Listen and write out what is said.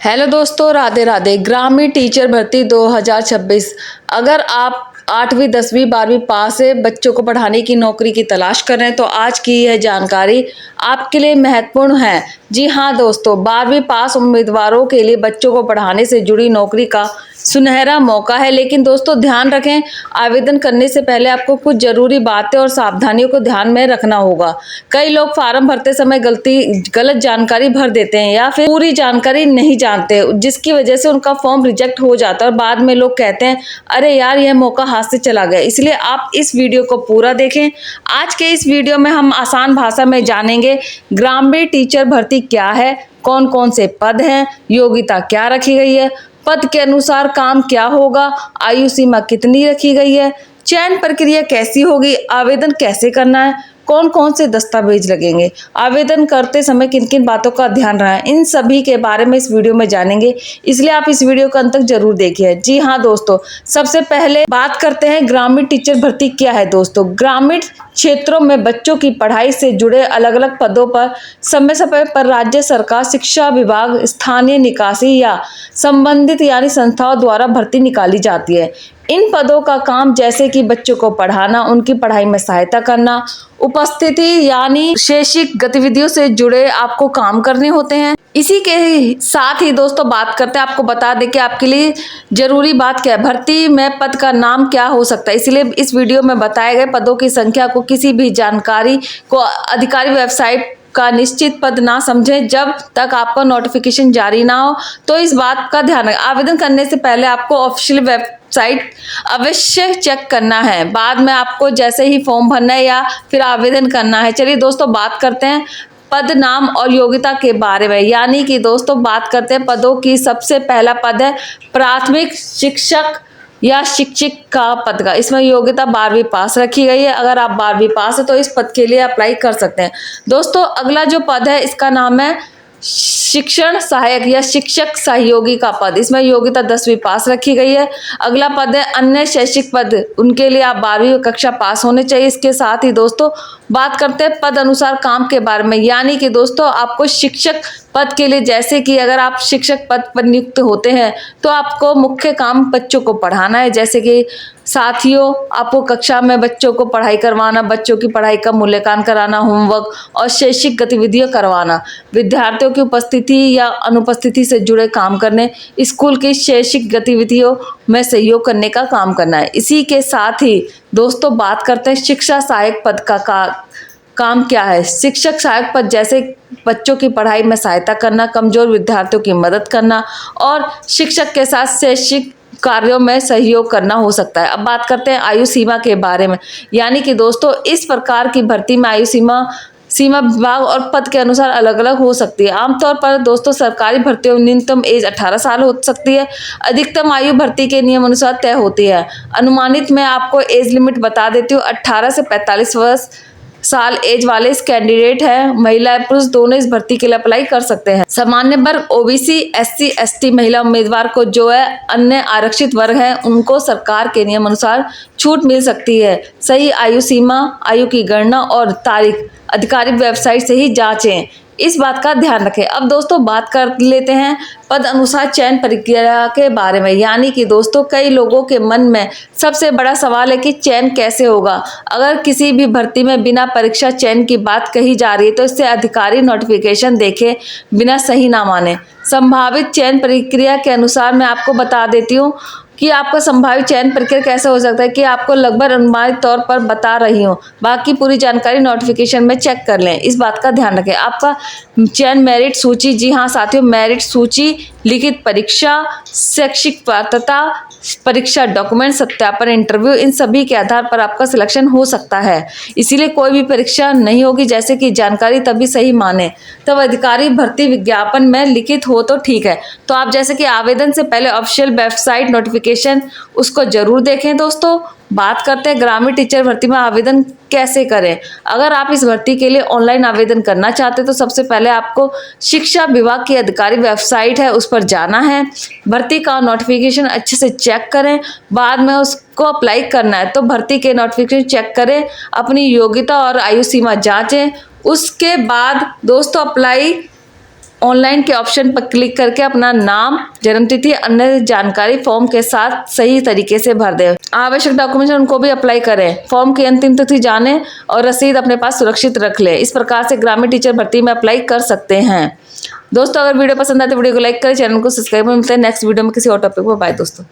Hello दोस्तों, राधे राधे। ग्रामीण teacher भर्ती 2026। अगर आप 8वीं 10वीं 12वीं पास है, बच्चों को पढ़ाने की नौकरी की तलाश कर रहे हैं तो आज की यह जानकारी आपके लिए महत्वपूर्ण है। जी हाँ दोस्तों, 12वीं पास उम्मीदवारों के लिए बच्चों को पढ़ाने से जुड़ी नौकरी का सुनहरा मौका है। लेकिन दोस्तों ध्यान रखें, आवेदन करने से पहले आपको कुछ जरूरी बातें और सावधानियों को ध्यान में रखना होगा। कई लोग फार्म भरते समय गलत जानकारी भर देते हैं या फिर पूरी जानकारी नहीं जानते, जिसकी वजह से उनका फॉर्म रिजेक्ट हो जाता है और बाद में लोग कहते हैं अरे यार यह मौका हाथ से चला गया। इसलिए आप इस वीडियो को पूरा देखें। आज के इस वीडियो में हम आसान भाषा में जानेंगे ग्रामीण टीचर भर्ती क्या है, कौन कौन से पद हैं, योग्यता क्या रखी गई है, पद के अनुसार काम क्या होगा, आयु सीमा कितनी रखी गई है, चयन प्रक्रिया कैसी होगी, आवेदन कैसे करना है, कौन कौन से दस्तावेज लगेंगे, आवेदन करते समय किन किन बातों का ध्यान रहा है, इन सभी के बारे में इस वीडियो में जानेंगे। इसलिए आप इस वीडियो को अंत तक जरूर देखिए। जी हाँ दोस्तों, सबसे पहले बात करते हैं ग्रामीण टीचर भर्ती क्या है। दोस्तों, ग्रामीण क्षेत्रों में बच्चों की पढ़ाई से जुड़े अलग अलग पदों पर समय समय पर राज्य सरकार, शिक्षा विभाग, स्थानीय निकासी या संबंधित यानी संस्थाओं द्वारा भर्ती निकाली जाती है। इन पदों का काम जैसे कि बच्चों को पढ़ाना, उनकी पढ़ाई में सहायता करना, उपस्थिति यानी शैक्षिक गतिविधियों से जुड़े आपको काम करने होते हैं। इसी के साथ ही दोस्तों बात करते हैं, आपको बता दें कि आपके लिए जरूरी बात क्या है, भर्ती में पद का नाम क्या हो सकता है। इसलिए इस वीडियो में बताए गए पदों की संख्या को किसी भी जानकारी को अधिकारी वेबसाइट का निश्चित पद ना समझें जब तक आपका नोटिफिकेशन जारी ना हो। तो इस बात का ध्यान रखें, आवेदन करने से पहले आपको ऑफिशियल वेबसाइट अवश्य चेक करना है। बाद में आपको जैसे ही फॉर्म भरना है या फिर आवेदन करना है। चलिए दोस्तों बात करते हैं पद, नाम और योग्यता के बारे में। यानी कि दोस्तों बात करते हैं पदों की। सबसे पहला पद है प्राथमिक शिक्षक या शिक्षक का पद का। इसमें योग्यता 12वीं पास रखी गई है। अगर आप 12वीं पास है तो इस पद के लिए अप्लाई कर सकते हैं। दोस्तों अगला जो पद है इसका नाम है शिक्षण सहायक या शिक्षक सहयोगी का पद। इसमें योग्यता 10वीं पास रखी गई है। अगला पद है अन्य शैक्षिक पद। उनके लिए आप 12वीं कक्षा पास होने चाहिए। इसके साथ ही दोस्तों बात करते हैं पद अनुसार काम के बारे में। यानी कि दोस्तों आपको शिक्षक पद के लिए, जैसे कि अगर आप शिक्षक पद पर नियुक्त होते हैं तो आपको मुख्य काम बच्चों को पढ़ाना है। जैसे कि साथियों, आपको कक्षा में बच्चों को पढ़ाई करवाना, बच्चों की पढ़ाई का मूल्यांकन कराना, होमवर्क और शैक्षिक गतिविधियां करवाना, विद्यार्थियों की उपस्थिति या अनुपस्थिति से जुड़े काम करने, स्कूल की शैक्षिक गतिविधियों में सहयोग करने का काम करना है। इसी के साथ ही दोस्तों बात करते हैं शिक्षा सहायक पद का काम क्या है। शिक्षक सहायक पद जैसे बच्चों की पढ़ाई में सहायता करना, कमजोर विद्यार्थियों की मदद करना और शिक्षक के साथ शैक्षिक कार्यों में सहयोग करना हो सकता है। अब बात करते हैं आयु सीमा के बारे में। यानी कि दोस्तों इस प्रकार की भर्ती में आयु सीमा विभाग और पद के अनुसार अलग अलग हो सकती है। आमतौर पर दोस्तों सरकारी भर्तियों में न्यूनतम एज 18 साल हो सकती है। अधिकतम आयु भर्ती के नियम अनुसार तय होती है। अनुमानित मैं आपको एज लिमिट बता देती हूँ। 18 से 45 साल एज वाले इस कैंडिडेट है। महिला पुरुष दोनों इस भर्ती के लिए अप्लाई कर सकते हैं। सामान्य वर्ग ओबीसी, एससी, एसटी महिला उम्मीदवार को जो है अन्य आरक्षित वर्ग है उनको सरकार के नियम अनुसार छूट मिल सकती है। सही आयु सीमा, आयु की गणना और तारीख आधिकारिक वेबसाइट से ही जांचें। इस बात का ध्यान रखें। अब दोस्तों बात कर लेते हैं पद अनुसार चयन प्रक्रिया के बारे में। यानी कि दोस्तों कई लोगों के मन में सबसे बड़ा सवाल है कि चयन कैसे होगा। अगर किसी भी भर्ती में बिना परीक्षा चयन की बात कही जा रही है तो इससे अधिकारी नोटिफिकेशन देखे बिना सही ना माने। संभावित चयन प्रक्रिया के अनुसार मैं आपको बता देती हूँ कि आपका संभावित चयन प्रक्रिया कैसे हो सकता है, कि आपको लगभग अनुमानित तौर पर बता रही हूँ। बाकी पूरी जानकारी नोटिफिकेशन में चेक कर लें। इस बात का ध्यान रखें। आपका चयन मेरिट सूची, जी हाँ साथियों, मेरिट सूची, लिखित परीक्षा, शैक्षिक पात्रता परीक्षा, डॉक्यूमेंट सत्यापन, इंटरव्यू, इन सभी के आधार पर आपका सिलेक्शन हो सकता है। इसीलिए कोई भी परीक्षा नहीं होगी। जैसे कि जानकारी तभी सही माने तब अधिकारी भर्ती विज्ञापन में लिखित हो तो ठीक है। तो आप जैसे कि आवेदन से पहले ऑफिशियल वेबसाइट नोटिफिकेशन उसको जरूर देखें। दोस्तों बात करते हैं ग्रामीण टीचर भर्ती में आवेदन कैसे करें। अगर आप इस भर्ती के लिए ऑनलाइन आवेदन करना चाहते हैं तो सबसे पहले आपको शिक्षा विभाग की आधिकारिक वेबसाइट है उस पर जाना है। भर्ती का नोटिफिकेशन अच्छे से चेक करें, बाद में उसको अप्लाई करना है। तो भर्ती के नोटिफिकेशन चेक करें, अपनी योग्यता और आयु सीमा जांचें। उसके बाद दोस्तों अप्लाई ऑनलाइन के ऑप्शन पर क्लिक करके अपना नाम, जन्मतिथि, अन्य जानकारी फॉर्म के साथ सही तरीके से भर दें। आवश्यक डॉक्यूमेंट उनको भी अप्लाई करें। फॉर्म की अंतिम तिथि जानें और रसीद अपने पास सुरक्षित रख लें। इस प्रकार से ग्रामीण टीचर भर्ती में अप्लाई कर सकते हैं। दोस्तों, अगर वीडियो पसंद आए तो वीडियो को लाइक करें, चैनल को सब्सक्राइब। मिलते हैं नेक्स्ट वीडियो में किसी और टॉपिक पर। बाय दोस्तों।